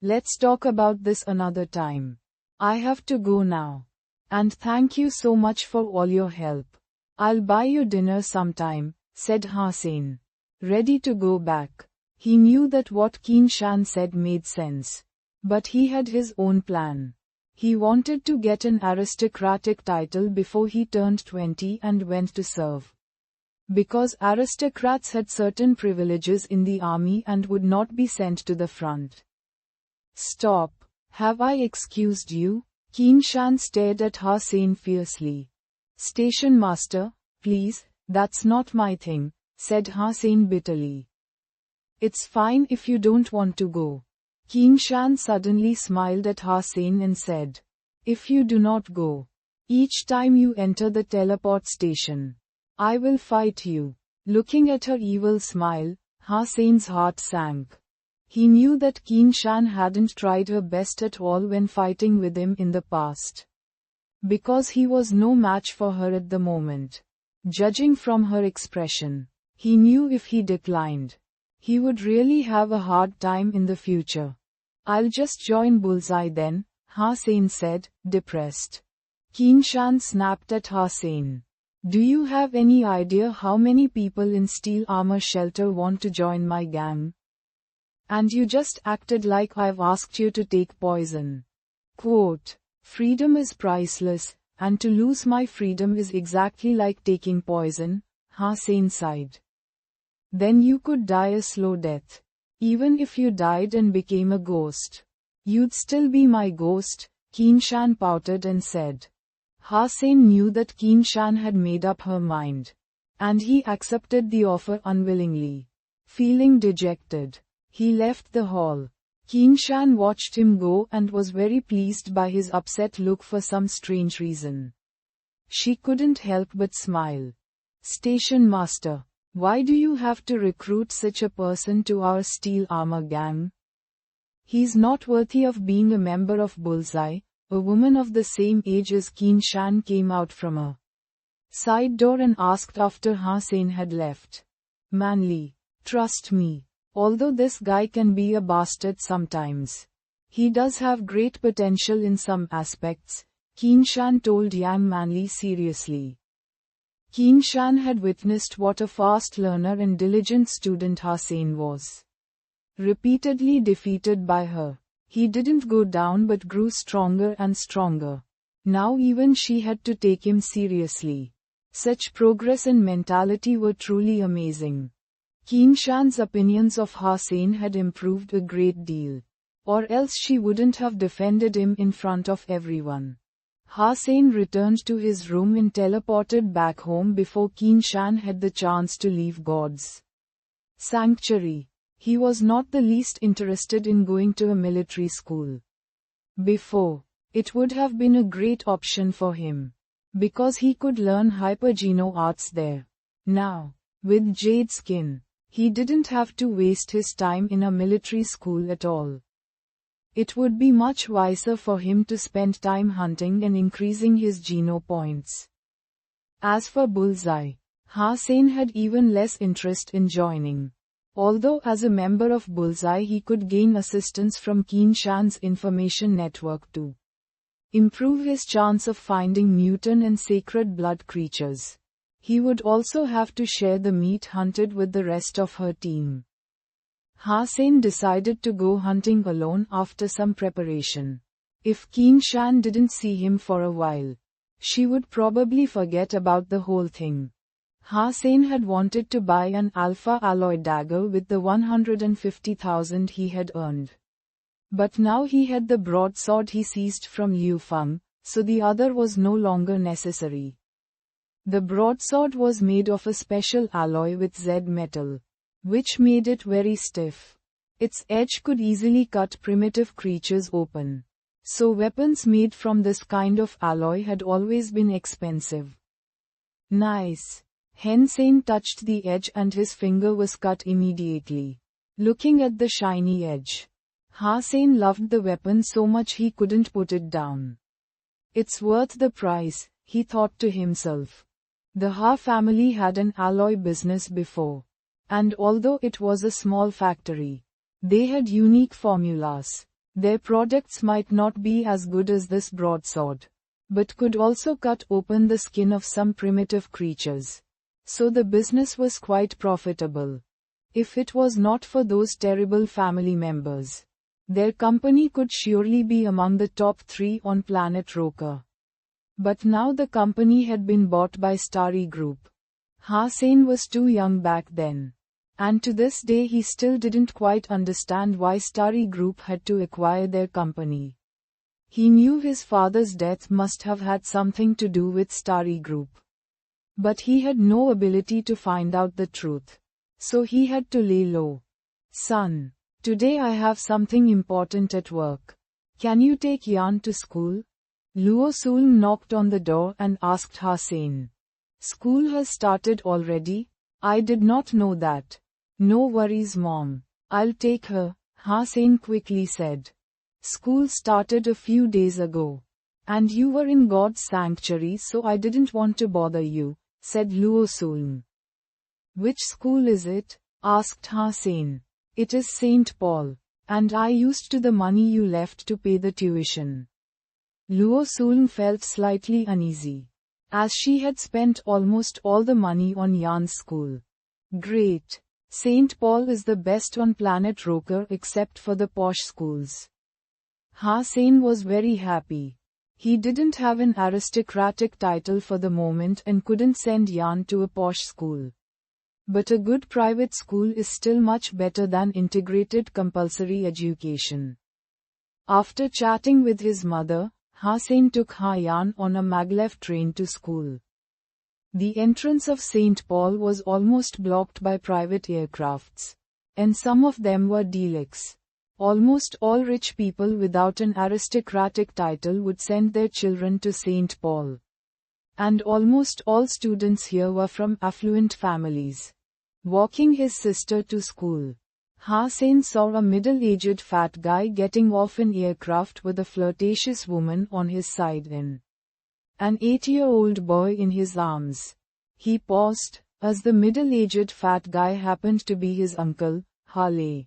Let's talk about this another time. I have to go now. And thank you so much for all your help. I'll buy you dinner sometime, said Hossein. Ready to go back. He knew that what Qin Shan said made sense. But he had his own plan. He wanted to get an aristocratic title before he turned 20 and went to serve. Because aristocrats had certain privileges in the army and would not be sent to the front. Stop. Have I excused you? Qin Shan stared at Hossein fiercely. Station master, please, that's not my thing, said Hossein bitterly. It's fine if you don't want to go. Qin Shan suddenly smiled at Hossein and said, if you do not go, each time you enter the teleport station, I will fight you. Looking at her evil smile, Hossein's heart sank. He knew that Qin Shan hadn't tried her best at all when fighting with him in the past. Because he was no match for her at the moment. Judging from her expression, he knew if he declined, he would really have a hard time in the future. I'll just join Bullseye then, Hossein said, depressed. Qin Shan snapped at Hossein. Do you have any idea how many people in Steel Armor Shelter want to join my gang? And you just acted like I've asked you to take poison. Quote, freedom is priceless, and to lose my freedom is exactly like taking poison, Hossein sighed. Then you could die a slow death. Even if you died and became a ghost, you'd still be my ghost, Qin Shan pouted and said. Hossein knew that Qin Shan had made up her mind. And he accepted the offer unwillingly. Feeling dejected, he left the hall. Qin Shan watched him go and was very pleased by his upset look for some strange reason. She couldn't help but smile. Station master, why do you have to recruit such a person to our steel armor gang? He's not worthy of being a member of Bullseye. A woman of the same age as Qin Shan came out from a side door and asked after Hossein had left. Manly, trust me. Although this guy can be a bastard sometimes, he does have great potential in some aspects, Qin Shan told Yang Manly seriously. Qin Shan had witnessed what a fast learner and diligent student Hossein was. Repeatedly defeated by her, he didn't go down but grew stronger and stronger. Now even she had to take him seriously. Such progress and mentality were truly amazing. Qin Shan's opinions of Hossein had improved a great deal. Or else she wouldn't have defended him in front of everyone. Hossein returned to his room and teleported back home before Qin Shan had the chance to leave God's sanctuary. He was not the least interested in going to a military school. Before, it would have been a great option for him. Because he could learn hypergeno arts there. Now, with jade skin, he didn't have to waste his time in a military school at all. It would be much wiser for him to spend time hunting and increasing his geno points. As for Bullseye, Hossein had even less interest in joining. Although as a member of Bullseye he could gain assistance from Qin Shan's information network to improve his chance of finding mutant and sacred blood creatures. He would also have to share the meat hunted with the rest of her team. Hossein decided to go hunting alone after some preparation. If Qin Shan didn't see him for a while, she would probably forget about the whole thing. Hossein had wanted to buy an alpha alloy dagger with the 150,000 he had earned. But now he had the broadsword he seized from Liu Feng, so the other was no longer necessary. The broadsword was made of a special alloy with Z metal, which made it very stiff. Its edge could easily cut primitive creatures open. So weapons made from this kind of alloy had always been expensive. Nice. Hossein touched the edge and his finger was cut immediately. Looking at the shiny edge, Hossein loved the weapon so much he couldn't put it down. It's worth the price, he thought to himself. The Ha family had an alloy business before. And although it was a small factory, they had unique formulas. Their products might not be as good as this broadsword, but could also cut open the skin of some primitive creatures. So the business was quite profitable. If it was not for those terrible family members, their company could surely be among the top 3 on planet Roker. But now the company had been bought by Starry Group. Hussein was too young back then. And to this day he still didn't quite understand why Starry Group had to acquire their company. He knew his father's death must have had something to do with Starry Group. But he had no ability to find out the truth. So he had to lay low. Son, today I have something important at work. Can you take Yan to school? Luo Sulm knocked on the door and asked Hussein. School has started already? I did not know that. No worries, Mom. I'll take her, Hussein quickly said. School started a few days ago. And you were in God's sanctuary, so I didn't want to bother you, said Luo Sulm. Which school is it? Asked Hussein. It is St. Paul. And I used the money you left to pay the tuition. Luo Sulm felt slightly uneasy, as she had spent almost all the money on Yan's school. Great. St. Paul is the best on planet Roker except for the posh schools. Hussein was very happy. He didn't have an aristocratic title for the moment and couldn't send Yan to a posh school. But a good private school is still much better than integrated compulsory education. After chatting with his mother, Hussein took Yan on a maglev train to school. The entrance of St. Paul was almost blocked by private aircrafts. And some of them were deluxe. Almost all rich people without an aristocratic title would send their children to St. Paul. And almost all students here were from affluent families. Walking his sister to school, Hussein saw a middle-aged fat guy getting off an aircraft with a flirtatious woman on his side and an 8-year-old boy in his arms. He paused, as the middle-aged fat guy happened to be his uncle, Haleh.